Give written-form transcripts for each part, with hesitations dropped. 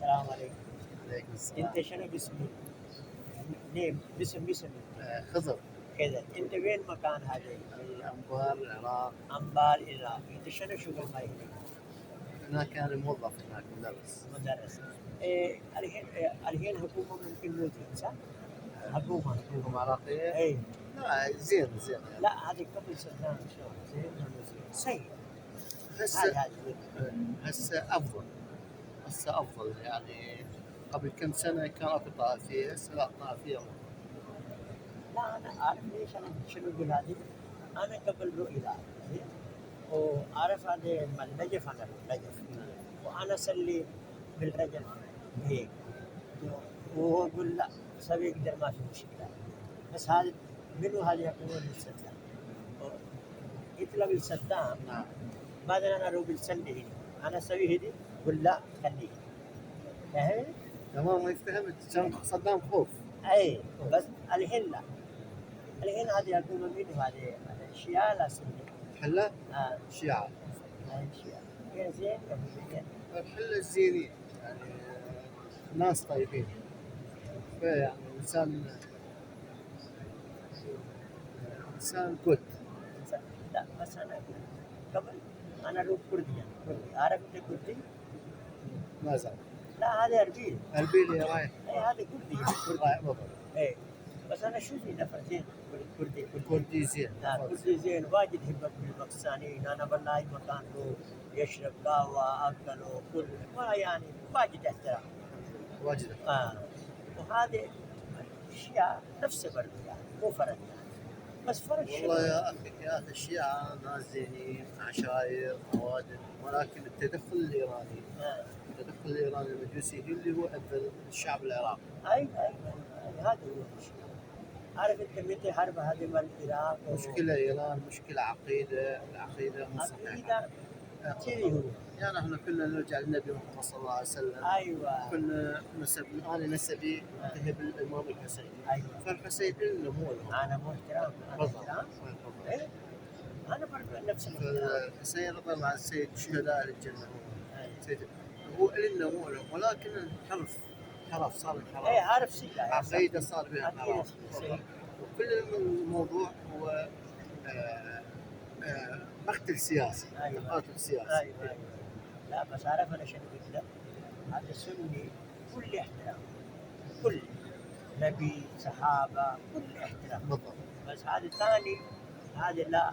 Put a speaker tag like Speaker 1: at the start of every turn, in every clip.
Speaker 1: السلام عليكم.
Speaker 2: عليكم السلام.
Speaker 1: انت شنو باسمك؟ نيم باسم
Speaker 2: خضر.
Speaker 1: كذا. انت وين مكان هذا؟
Speaker 2: الأنبار العراق.
Speaker 1: انبار العراق. انت شنو شغل هاي؟
Speaker 2: أنا كان موظف هناك مدرس.
Speaker 1: مدرس. الحين حكومه ممكن موجود صح؟ حكومه
Speaker 2: عراقية؟
Speaker 1: اي.
Speaker 2: لا زين
Speaker 1: لا هذه قبل صدام شلون؟ زين ولا زين؟ سيء.
Speaker 2: هسه أفضل يعني قبل كم سنة كان أكو طائفية، هسه لا طائفية.
Speaker 1: لا انا عارف ليش انا شنو اقول هذه؟ انا قبل رؤيا زين وعارف هذه النجف. انا النجف وانا اسلي بالرجل هيك وهو يقول لا سوي يقدر ما في مشكله. بس هذا منو هذا يقول للسدام؟ يطلب السدام.
Speaker 2: نعم.
Speaker 1: بعدين انا اروح بالسله هنا انا اسوي هدي يقول لا خليه. فاهم؟
Speaker 2: تمام ما فهمت. كان صدام خوف.
Speaker 1: اي بس الحين لا. الحين هذه يقولون منو هذه الشيعة لا سنة؟
Speaker 2: حلة؟
Speaker 1: شيعة.
Speaker 2: شيعة.
Speaker 1: هاي الشيعة. هي زين ولا زين؟
Speaker 2: الحلة الزينين يعني ناس طيبين. يعني إنسان جود.
Speaker 1: لا بس أنا قبل أنا روح كردي. عارف أنت كردي؟
Speaker 2: ما زال.
Speaker 1: لا هذا أربيل.
Speaker 2: أربيل يا رايح.
Speaker 1: إيه هذا كردي.
Speaker 2: رايح بالضبط.
Speaker 1: إيه بس أنا شو في نفر زين كردي.
Speaker 2: كردي زين.
Speaker 1: كردي زين واجد يحبك بالباكستانيين. أنا بالله مكان له يشرب قهوة أكله كل ما يعني واجد احترام.
Speaker 2: واجد.
Speaker 1: وهذه الشيعة نفسه برضه يعني مو فرق يعني بس فرق
Speaker 2: والله يا أخي الشيعة ناس زينين عشاير موادن، ولكن التدخل الإيراني المجوسي اللي هو أذى الشعب العراقي.
Speaker 1: أي هذا هو المشكلة. عارف أنت متى حرب هذه مال العراق؟
Speaker 2: مشكلة إيران، مشكلة العقيدة مو صحيحة. يعني احنا كنا نرجع للنبي محمد صلى الله عليه وسلم.
Speaker 1: ايوه
Speaker 2: كنا انا نسبي انتهي بالامام الحسين.
Speaker 1: ايوه
Speaker 2: فالحسين لنا مو لهم.
Speaker 1: انا مو احترام. إيه؟ انا برضه نفس
Speaker 2: الحسين رضي الله عن السيد شهداء الجنه هو لنا مو لهم، ولكن حرف صار الحرف.
Speaker 1: ايه عارف سيدة
Speaker 2: عقيده صار بها حرف. وكل الموضوع هو مقتل سياسي. قاتل سياسي.
Speaker 1: أيوة. لا بس عارف انا شنو قلت لك؟ هذا سني كل احترام، كل نبي صحابه كل احترام
Speaker 2: بالضبط.
Speaker 1: بس هذه ثاني هذه لا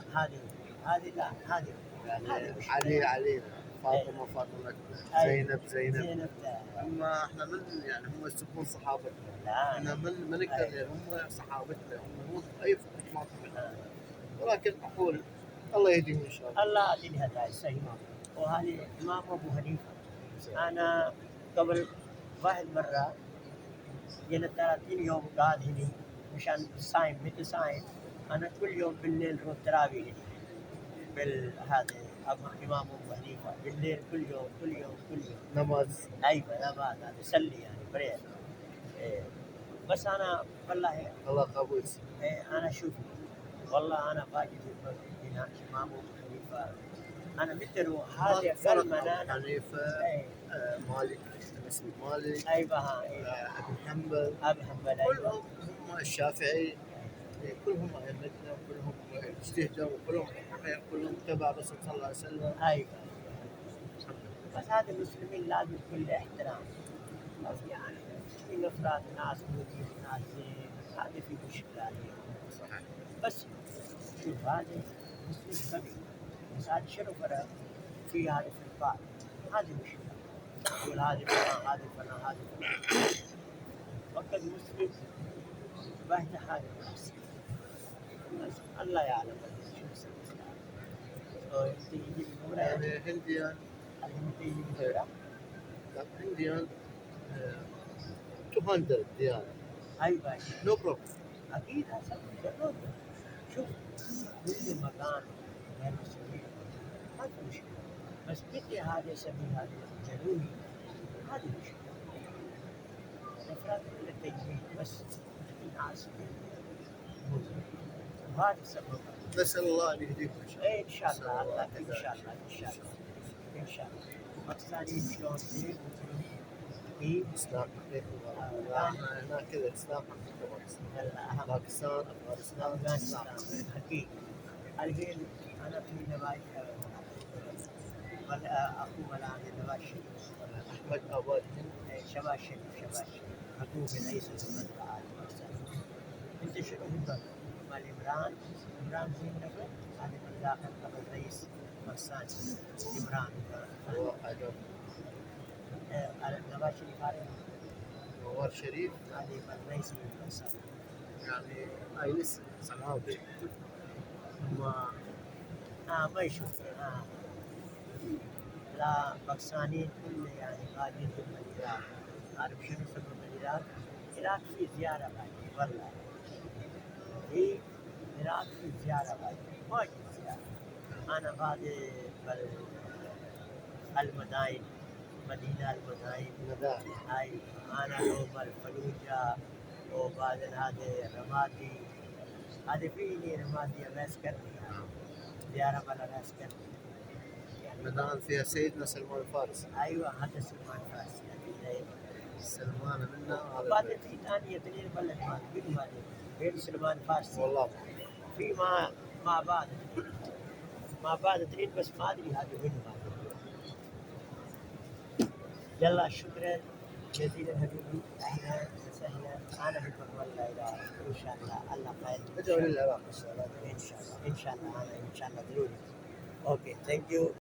Speaker 1: هذه لا هذه
Speaker 2: علي فاطمه زينب. هم احنا من يعني هم يسبون صحابتنا.
Speaker 1: لا
Speaker 2: احنا من نقدر هم صحابتنا هم مو اي فاطمه منهم. ولكن اقول الله يهديهم ان شاء الله.
Speaker 1: الله يهدي هذا السيد. وهذه امام ابو حنيفه. انا قبل واحد مره جينا 30 يوم قاعد هنا مشان صايم مثل صايم. انا كل يوم بالليل روح تراويح هنا بالهذا امام ابو حنيفه بالليل كل يوم
Speaker 2: نماز.
Speaker 1: ايوه نماز هذا سلي يعني بريد. إيه. بس انا والله
Speaker 2: الله قبول.
Speaker 1: إيه انا شوف والله انا باجي هنا امام ابو حنيفه. انا مثل هذا فلمنا
Speaker 2: حنيفه. مالك اسمه مالك.
Speaker 1: ايوه
Speaker 2: ابن حنبل. كلهم هم الشافعي. كلهم ائمتنا وكلهم اجتهدوا كلهم تبع الرسول صلى الله عليه وسلم.
Speaker 1: ايوه بس هذا المسلمين لازم كل احترام. بس يعني في نفرات ناس موجود ناس هذه في مشكلة.
Speaker 2: صحيح.
Speaker 1: بس شوف هذا مسلم كبير بس هذا شنو فرق في هذه الفرقات؟ هذه مشكلة. يقول هذه فلان وقت مسلم بهذا حاجة بس الله يعلم شو يسوي.
Speaker 2: يعني هنديان. هنديان 200 ريال.
Speaker 1: ايوه
Speaker 2: نو بروبلم.
Speaker 1: اكيد هسه شوف كل مكان غير مسؤولين ما في مشكله بس بدي هذا سبيل هذا جنوني هذه مشكله. الافراد كل التجميل بس في ناس وهذا السبب.
Speaker 2: نسال الله ان يهديكم ان شاء الله.
Speaker 1: ان شاء الله ان شاء الله باكستانيين شلون في
Speaker 2: اسلام حقيقي والله. احنا هناك كذا اسلام حقيقي بس.
Speaker 1: يلا أهم
Speaker 2: باكستان افغانستان
Speaker 1: أفغانستان
Speaker 2: اسلام.
Speaker 1: حقيقي. الحين أنا في نوايا أخوه الآن نواز شريف
Speaker 2: احمد اباد هند.
Speaker 1: شباب شريف أخوه رئيس المنطقة هذه باكستان. أنت شنو هبك؟ مال عمران زين نبل هذا من داخل قبل رئيس باكستان عمران
Speaker 2: هو عجب
Speaker 1: نواز شريف هذا
Speaker 2: نوار شريف
Speaker 1: هذه من رئيس باكستان.
Speaker 2: يعني ايلس صنعاوي.
Speaker 1: ما ما يشوف لا باكستانيين كل يعني قاعدين في العراق. عارف شنو سبب العراق؟ العراق في زيارة بعد والله في العراق في زيارة بعد واجد زيارة. أنا بعد المدائن مدينة المدائن
Speaker 2: مدائن
Speaker 1: هاي أنا يوم الفلوجة وبعد هذه رمادي هذه فيني رمادي العسكر زيارة على العسكر
Speaker 2: مدائن فيها سيدنا سلمان الفارسي.
Speaker 1: ايوه هذا سلمان فارسي يعني
Speaker 2: سلمان منا
Speaker 1: بعد في ثانية اثنين بلد ما بين هذه بين سلمان فارسي
Speaker 2: والله
Speaker 1: في ما بعد اثنين بس ما ادري هذه وين هذه. يلا شكرا جزيلا حبيبي اهلا وسهلا انا احبك والله الى ان شاء الله الله خير
Speaker 2: ادعوا للعراق
Speaker 1: ان شاء الله ان شاء الله انا ان شاء الله ضروري اوكي ثانك يو